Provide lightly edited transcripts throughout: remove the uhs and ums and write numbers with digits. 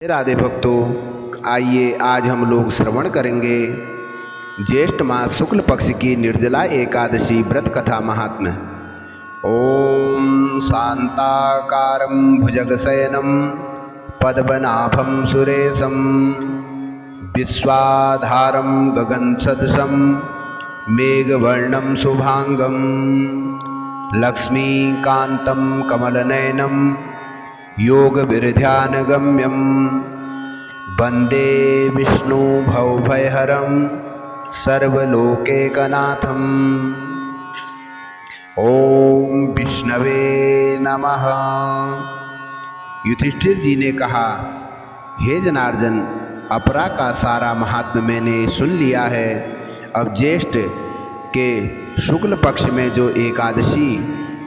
राधे भक्तों, आइए आज हम लोग श्रवण करेंगे ज्येष्ठ मास शुक्ल पक्ष की निर्जला एकादशी व्रत कथा महात्म्य। ओम शांताकारं भुजगशयनं पद्मनाभं सुरेशं विश्वाधारं गगनसदृशं मेघवर्णं शुभांगं लक्ष्मीकान्तं कमलनयनं योगविरध्यानगम्यं वन्दे विष्णु भवभयहरं सर्वलोकैकनाथम्। ओम विष्णवे नमः। युधिष्ठिर जी ने कहा, हे जनार्दन, अपरा का सारा महात्म्य मैंने सुन लिया है। अब ज्येष्ठ के शुक्ल पक्ष में जो एकादशी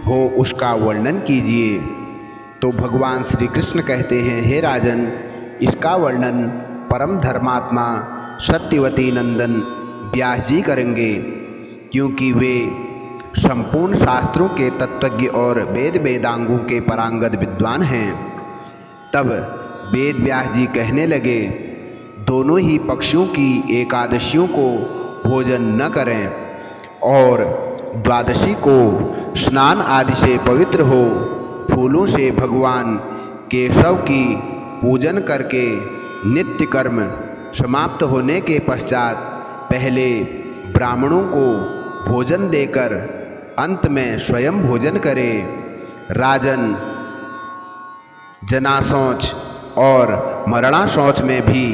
हो उसका वर्णन कीजिए। तो भगवान श्री कृष्ण कहते हैं, हे राजन, इसका वर्णन परम धर्मात्मा सत्यवती नंदन व्यास जी करेंगे, क्योंकि वे संपूर्ण शास्त्रों के तत्वज्ञ और वेद वेदांगों के पारंगत विद्वान हैं। तब वेद व्यास जी कहने लगे, दोनों ही पक्षों की एकादशियों को भोजन न करें और द्वादशी को स्नान आदि से पवित्र हो फूलों से भगवान केशव की पूजन करके नित्य कर्म समाप्त होने के पश्चात पहले ब्राह्मणों को भोजन देकर अंत में स्वयं भोजन करे। राजन, जनाशौच और मरणाशौच में भी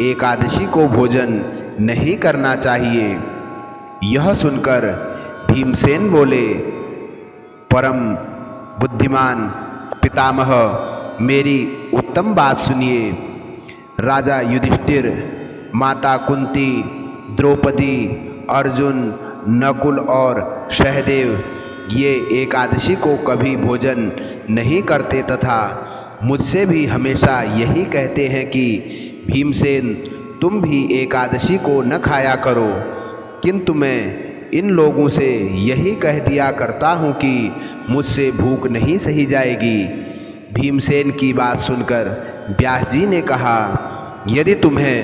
एकादशी को भोजन नहीं करना चाहिए। यह सुनकर भीमसेन बोले, परम बुद्धिमान पितामह, मेरी उत्तम बात सुनिए। राजा युधिष्ठिर, माता कुंती, द्रौपदी, अर्जुन, नकुल और सहदेव ये एकादशी को कभी भोजन नहीं करते तथा मुझसे भी हमेशा यही कहते हैं कि भीमसेन, तुम भी एकादशी को न खाया करो। किंतु मैं इन लोगों से यही कह दिया करता हूँ कि मुझसे भूख नहीं सही जाएगी। भीमसेन की बात सुनकर व्यास जी ने कहा, यदि तुम्हें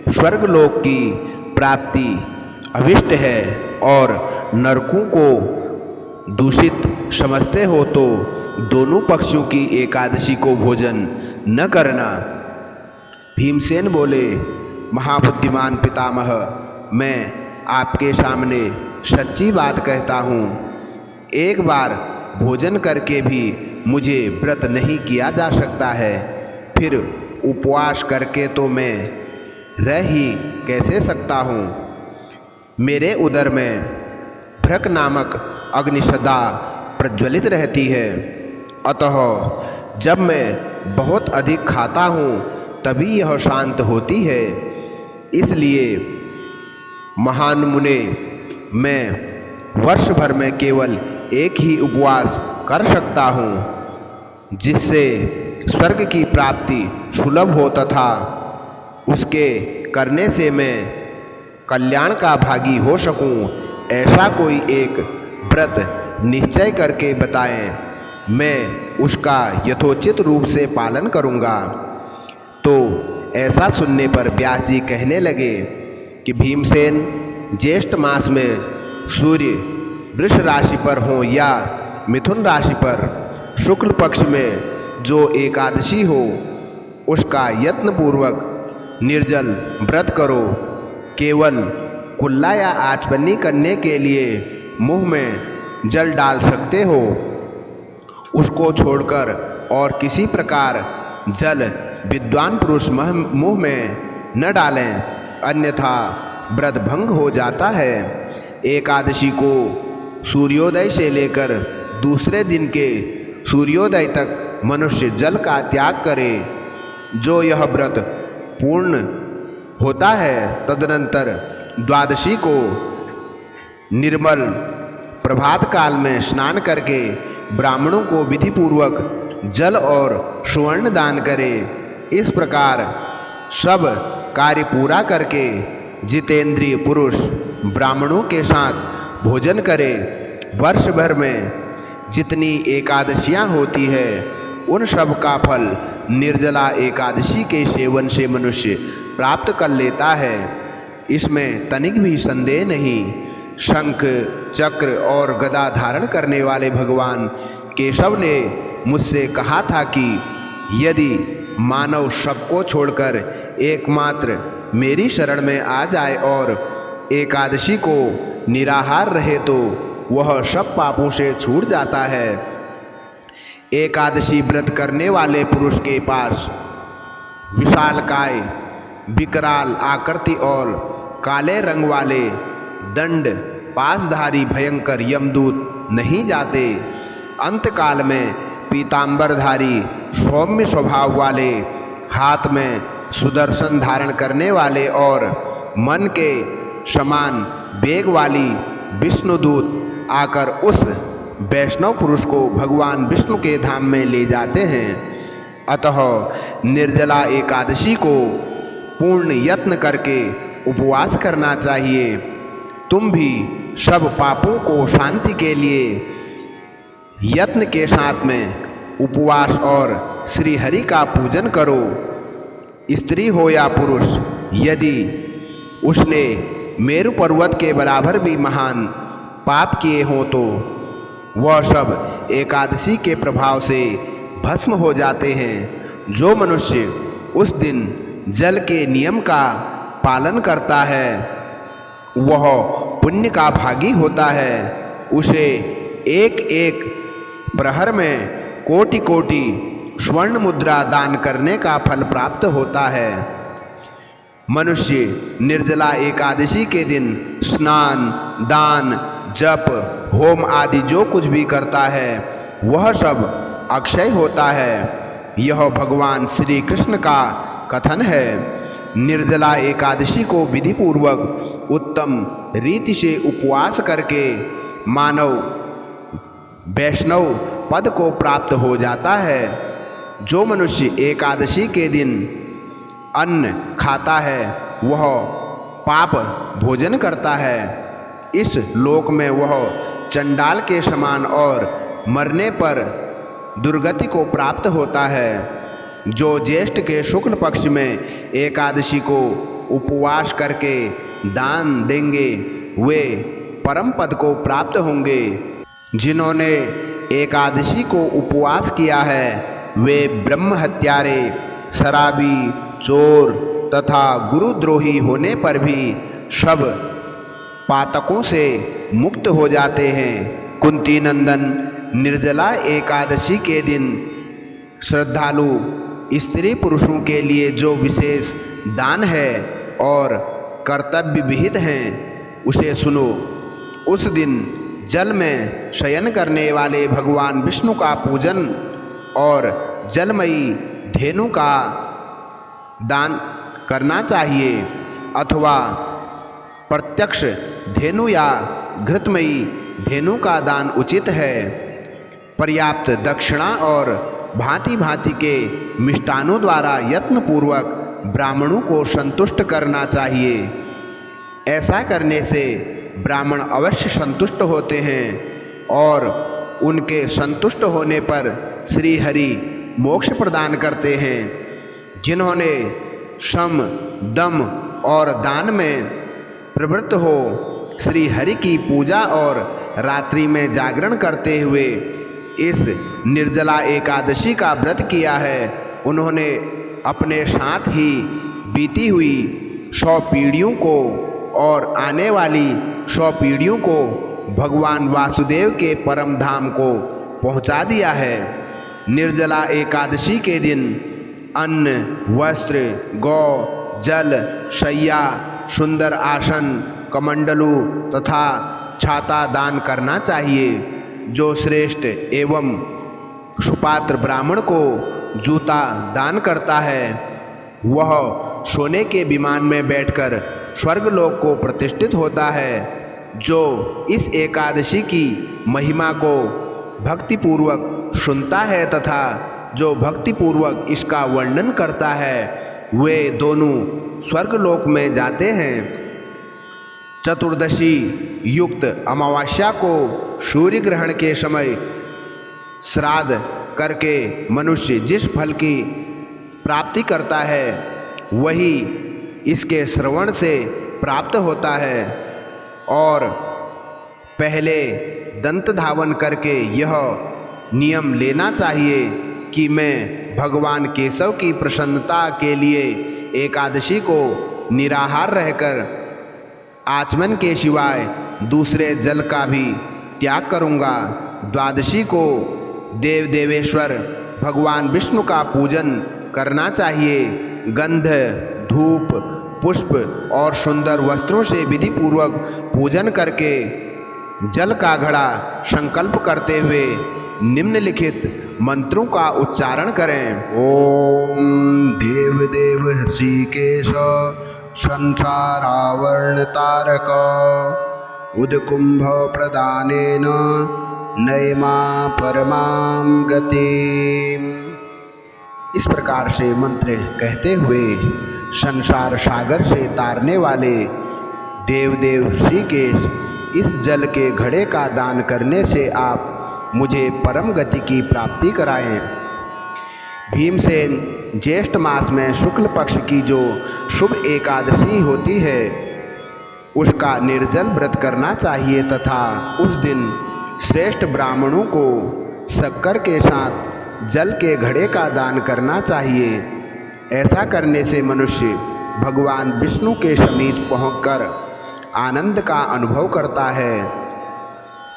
स्वर्गलोक की प्राप्ति अभिष्ट है और नरकों को दूषित समझते हो तो दोनों पक्षों की एकादशी को भोजन न करना। भीमसेन बोले, महाबुद्धिमान पितामह, मैं आपके सामने सच्ची बात कहता हूँ। एक बार भोजन करके भी मुझे व्रत नहीं किया जा सकता है, फिर उपवास करके तो मैं रह ही कैसे सकता हूँ। मेरे उदर में भ्रक नामक अग्नि सदा प्रज्वलित रहती है, अतः जब मैं बहुत अधिक खाता हूँ तभी यह शांत होती है। इसलिए महान मुने, मैं वर्ष भर में केवल एक ही उपवास कर सकता हूँ, जिससे स्वर्ग की प्राप्ति सुलभ हो तथा उसके करने से मैं कल्याण का भागी हो सकूँ। ऐसा कोई एक व्रत निश्चय करके बताएं, मैं उसका यथोचित रूप से पालन करूँगा। तो ऐसा सुनने पर व्यास जी कहने लगे कि भीमसेन, ज्येष्ठ मास में सूर्य वृष राशि पर हो या मिथुन राशि पर शुक्ल पक्ष में जो एकादशी हो उसका यत्नपूर्वक निर्जल व्रत करो। केवल कुल्ला या आचमनी करने के लिए मुंह में जल डाल सकते हो, उसको छोड़कर और किसी प्रकार जल विद्वान पुरुष मुंह में न डालें, अन्यथा व्रत भंग हो जाता है। एकादशी को सूर्योदय से लेकर दूसरे दिन के सूर्योदय तक मनुष्य जल का त्याग करे। जो यह व्रत पूर्ण होता है, तदनंतर द्वादशी को निर्मल प्रभात काल में स्नान करके ब्राह्मणों को विधिपूर्वक जल और सुवर्ण दान करे। इस प्रकार सब कार्य पूरा करके जितेंद्रिय पुरुष ब्राह्मणों के साथ भोजन करे। वर्ष भर में जितनी एकादशियां होती है उन सब का फल निर्जला एकादशी के सेवन से मनुष्य प्राप्त कर लेता है, इसमें तनिक भी संदेह नहीं। शंख चक्र और गदा धारण करने वाले भगवान केशव ने मुझसे कहा था कि यदि मानव सबको छोड़कर एकमात्र मेरी शरण में आ जाए और एकादशी को निराहार रहे तो वह सब पापों से छूट जाता है। एकादशी व्रत करने वाले पुरुष के पास विशालकाय, विकराल आकृति और काले रंग वाले दंड पासधारी भयंकर यमदूत नहीं जाते। अंतकाल में पीतांबरधारी सौम्य स्वभाव वाले, हाथ में सुदर्शन धारण करने वाले और मन के समान वेग वाली विष्णुदूत आकर उस वैष्णव पुरुष को भगवान विष्णु के धाम में ले जाते हैं। अतः निर्जला एकादशी को पूर्ण यत्न करके उपवास करना चाहिए। तुम भी सब पापों को शांति के लिए यत्न के साथ में उपवास और श्री हरि का पूजन करो। स्त्री हो या पुरुष, यदि उसने मेरु पर्वत के बराबर भी महान पाप किए हों तो वह सब एकादशी के प्रभाव से भस्म हो जाते हैं। जो मनुष्य उस दिन जल के नियम का पालन करता है वह पुण्य का भागी होता है। उसे एक एक प्रहर में कोटि कोटि स्वर्ण मुद्रा दान करने का फल प्राप्त होता है। मनुष्य निर्जला एकादशी के दिन स्नान, दान, जप, होम आदि जो कुछ भी करता है वह सब अक्षय होता है। यह भगवान श्री कृष्ण का कथन है। निर्जला एकादशी को विधि पूर्वक उत्तम रीति से उपवास करके मानव वैष्णव पद को प्राप्त हो जाता है। जो मनुष्य एकादशी के दिन अन्न खाता है वह पाप भोजन करता है। इस लोक में वह चंडाल के समान और मरने पर दुर्गति को प्राप्त होता है। जो ज्येष्ठ के शुक्ल पक्ष में एकादशी को उपवास करके दान देंगे वे परम पद को प्राप्त होंगे। जिन्होंने एकादशी को उपवास किया है वे ब्रह्म हत्यारे, शराबी, चोर तथा गुरुद्रोही होने पर भी सब पातकों से मुक्त हो जाते हैं। कुंती नंदन, निर्जला एकादशी के दिन श्रद्धालु स्त्री पुरुषों के लिए जो विशेष दान है और कर्तव्य विहित हैं उसे सुनो। उस दिन जल में शयन करने वाले भगवान विष्णु का पूजन और जलमयी धेनु का दान करना चाहिए अथवा प्रत्यक्ष धेनु या घृतमयी धेनु का दान उचित है। पर्याप्त दक्षिणा और भांति भांति के मिष्टानों द्वारा यत्नपूर्वक ब्राह्मणों को संतुष्ट करना चाहिए। ऐसा करने से ब्राह्मण अवश्य संतुष्ट होते हैं और उनके संतुष्ट होने पर श्री हरि मोक्ष प्रदान करते हैं। जिन्होंने सम, दम और दान में प्रवृत्त हो श्री हरि की पूजा और रात्रि में जागरण करते हुए इस निर्जला एकादशी का व्रत किया है उन्होंने अपने साथ ही बीती हुई 100 पीढ़ियों को और आने वाली 100 पीढ़ियों को भगवान वासुदेव के परम धाम को पहुंचा दिया है। निर्जला एकादशी के दिन अन्न, वस्त्र, गौ, जल, शय्या, सुंदर आसन, कमंडलू तथा छाता दान करना चाहिए। जो श्रेष्ठ एवं सुपात्र ब्राह्मण को जूता दान करता है वह सोने के विमान में बैठकर स्वर्गलोक को प्रतिष्ठित होता है। जो इस एकादशी की महिमा को भक्तिपूर्वक सुनता है तथा जो भक्तिपूर्वक इसका वर्णन करता है वे दोनों स्वर्गलोक में जाते हैं। चतुर्दशी युक्त अमावस्या को सूर्य ग्रहण के समय श्राद्ध करके मनुष्य जिस फल की प्राप्ति करता है वही इसके श्रवण से प्राप्त होता है। और पहले दंत धावन करके यह नियम लेना चाहिए कि मैं भगवान केशव की प्रसन्नता के लिए एकादशी को निराहार रहकर आचमन के सिवाय दूसरे जल का भी त्याग करूँगा। द्वादशी को देव देवेश्वर भगवान विष्णु का पूजन करना चाहिए। गंध, धूप, पुष्प और सुंदर वस्त्रों से विधि पूर्वक पूजन करके जल का घड़ा संकल्प करते हुए निम्नलिखित मंत्रों का उच्चारण करें। ओम देव देव ऋषिकेश संसारावर्ण तारक उदकुंभ प्रदानेन नयमा परमां गतिम्। इस प्रकार से मंत्र कहते हुए संसार सागर से तारने वाले देवदेव ऋषिकेश, इस जल के घड़े का दान करने से आप मुझे परम गति की प्राप्ति कराएं। भीमसेन ज्येष्ठ मास में शुक्ल पक्ष की जो शुभ एकादशी होती है उसका निर्जल व्रत करना चाहिए तथा उस दिन श्रेष्ठ ब्राह्मणों को शक्कर के साथ जल के घड़े का दान करना चाहिए। ऐसा करने से मनुष्य भगवान विष्णु के समीप पहुंचकर आनंद का अनुभव करता है।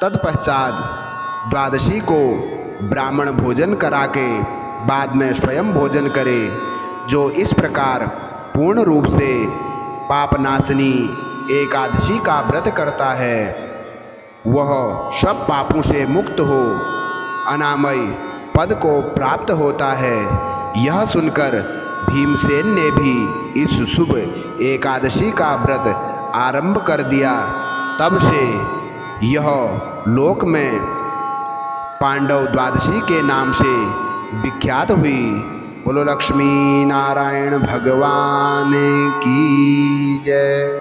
तत्पश्चात द्वादशी को ब्राह्मण भोजन करा के बाद में स्वयं भोजन करे। जो इस प्रकार पूर्ण रूप से पापनाशनी एकादशी का व्रत करता है वह सब पापों से मुक्त हो अनामय पद को प्राप्त होता है। यह सुनकर भीमसेन ने भी इस शुभ एकादशी का व्रत आरंभ कर दिया। तब से यह लोक में पांडव द्वादशी के नाम से विख्यात हुई। बोलो लक्ष्मी नारायण भगवान की जय।